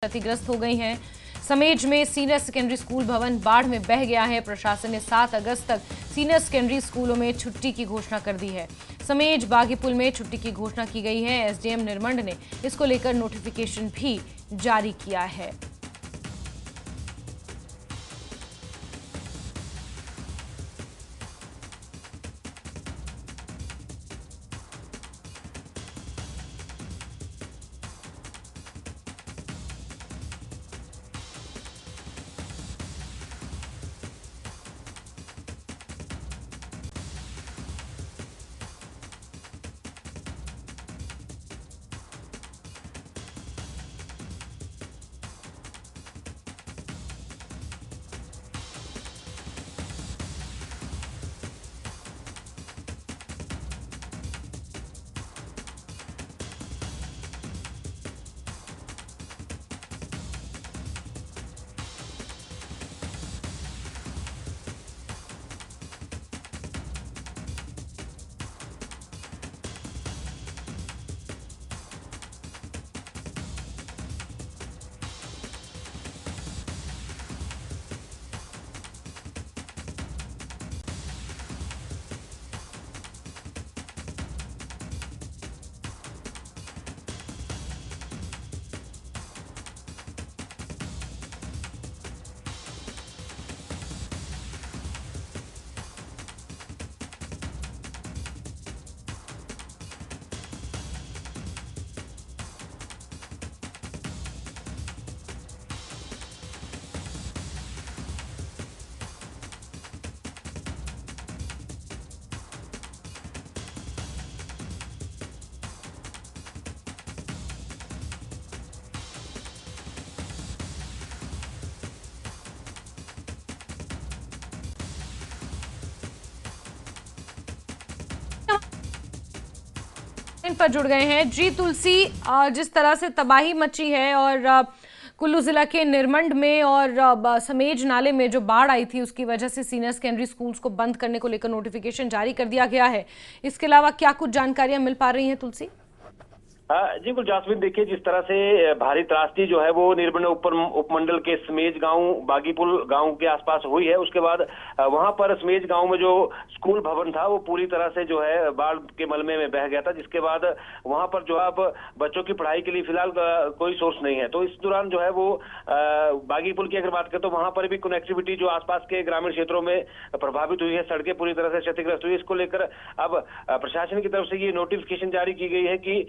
क्षतिग्रस्त हो गई हैं। समेज में सीनियर सेकेंडरी स्कूल भवन बाढ़ में बह गया है। प्रशासन ने 7 अगस्त तक सीनियर सेकेंडरी स्कूलों में छुट्टी की घोषणा कर दी है। समेज बागीपुल में छुट्टी की घोषणा की गई है। एसडीएम निर्मंड ने इसको लेकर नोटिफिकेशन भी जारी किया है। पर जुड़ गए हैं जी तुलसी। जिस तरह से तबाही मची है और कुल्लू जिला के निरमंड में और समेज नाले में जो बाढ़ आई थी उसकी वजह से सीनियर सेकेंडरी स्कूल्स को बंद करने को लेकर नोटिफिकेशन जारी कर दिया गया है। इसके अलावा क्या कुछ जानकारियां मिल पा रही हैं तुलसी? जी बिल्कुल जासमीन, देखिए जिस तरह से भारी त्रासदी जो है वो निर्मंड उपमंडल के समेज गांव बागीपुल गांव के आसपास हुई है। उसके बाद वहां पर समेज गांव में जो स्कूल भवन था वो पूरी तरह से जो है बाढ़ के मलबे में बह गया था, जिसके बाद वहां पर जो है अब बच्चों की पढ़ाई के लिए फिलहाल कोई सोर्स नहीं है। तो इस दौरान जो है वो बागीपुल की अगर बात करें तो वहां पर भी कनेक्टिविटी जो आसपास के ग्रामीण क्षेत्रों में प्रभावित हुई है, सड़कें पूरी तरह से क्षतिग्रस्त हुई। इसको लेकर अब प्रशासन की तरफ से ये नोटिफिकेशन जारी की गई है कि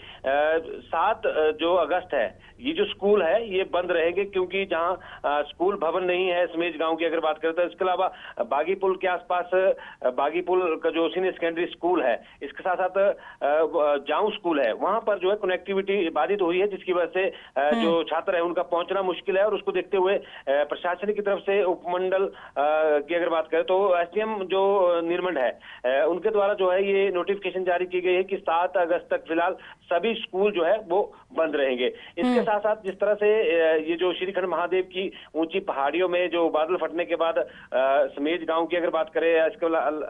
7 जो अगस्त है ये जो स्कूल है ये बंद रहेंगे, क्योंकि जहां स्कूल भवन नहीं है समेज गांव की अगर बात करें तो। इसके अलावा बागीपुल के आसपास बागीपुल का जो सीनियर सेकेंडरी स्कूल है, इसके साथ साथ जाऊं स्कूल है, वहां पर जो है कनेक्टिविटी बाधित हुई है, जिसकी वजह से जो छात्र है उनका पहुंचना मुश्किल है। और उसको देखते हुए प्रशासन की तरफ से उपमंडल की अगर बात करें तो एसडीएम जो निर्मंड है उनके द्वारा जो है ये नोटिफिकेशन जारी की गई है कि 7 अगस्त तक फिलहाल सभी स्कूल जो है वो बंद रहेंगे। इसके साथ साथ जिस तरह से ये जो श्रीखंड महादेव की ऊंची पहाड़ियों में जो बादल फटने के बाद समेज गांव की अगर बात करें, इसके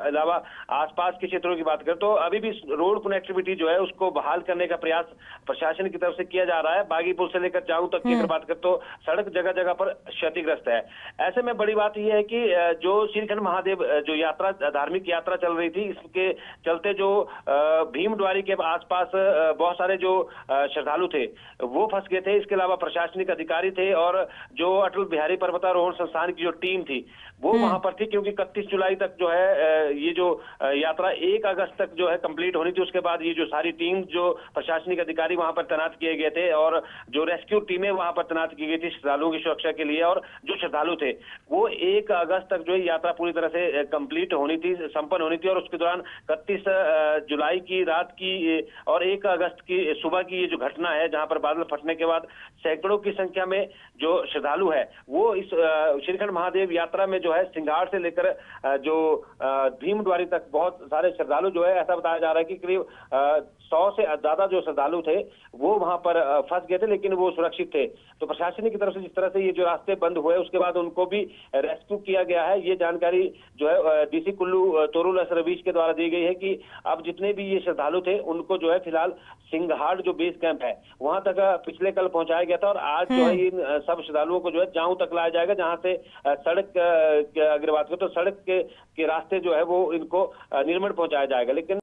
अलावा आसपास के क्षेत्रों की बात करें तो अभी भी रोड कनेक्टिविटी जो है उसको बहाल करने का प्रयास प्रशासन की तरफ से किया जा रहा है। बागीपुल से लेकर जाऊं तक की अगर बात करें तो सड़क जगह जगह पर क्षतिग्रस्त है। ऐसे में बड़ी बात यह है कि जो श्रीखंड महादेव जो यात्रा धार्मिक यात्रा चल रही थी, इसके चलते जो भीमद्वारी के आसपास बहुत सारे जो श्रद्धालु थे वो फंस गए थे। इसके अलावा प्रशासनिक अधिकारी थे और जो अटल बिहारी पर्वतारोहण संस्थान की जो टीम थी वो वहां पर थी, क्योंकि 31 जुलाई तक जो है ये जो यात्रा 1 अगस्त तक जो है कंप्लीट होनी थी। उसके बाद ये जो सारी टीम जो प्रशासनिक अधिकारी वहां पर तैनात किए गए थे और जो रेस्क्यू टीमें वहां पर तैनात की गई थी श्रद्धालुओं की सुरक्षा के लिए, और जो श्रद्धालु थे वो 1 अगस्त तक जो है यात्रा पूरी तरह से कंप्लीट होनी थी, संपन्न होनी थी। और उसके दौरान 31 जुलाई की रात की और 1 अगस्त की सुबह की ये जो घटना है जहां पर बादल फटने के बाद सैकड़ों की संख्या में जो श्रद्धालु है वो इस श्रीखंड महादेव यात्रा में जो है सिंघाड़ से लेकर जो भीमद्वारी तक बहुत सारे श्रद्धालु जो है, ऐसा बताया जा रहा है कि करीब 100 से ज्यादा जो श्रद्धालु थे वो वहां पर फंस गए थे, लेकिन वो सुरक्षित थे। तो प्रशासन की तरफ से जिस तरह से ये जो रास्ते बंद हुए उसके बाद उनको भी रेस्क्यू किया गया है। ये जानकारी जो है डीसी कुल्लू तोरुल रवीश के द्वारा दी गई है कि अब जितने भी ये श्रद्धालु थे उनको जो है फिलहाल सिंघाड़ बाढ़ जो बेस कैंप है वहां तक पिछले कल पहुंचाया गया था, और आज जो है इन सब श्रद्धालुओं को जो है जाऊं तक लाया जाएगा, जहां से सड़क की अगर बात करें तो सड़क के रास्ते जो है वो इनको निर्मण पहुंचाया जाएगा। लेकिन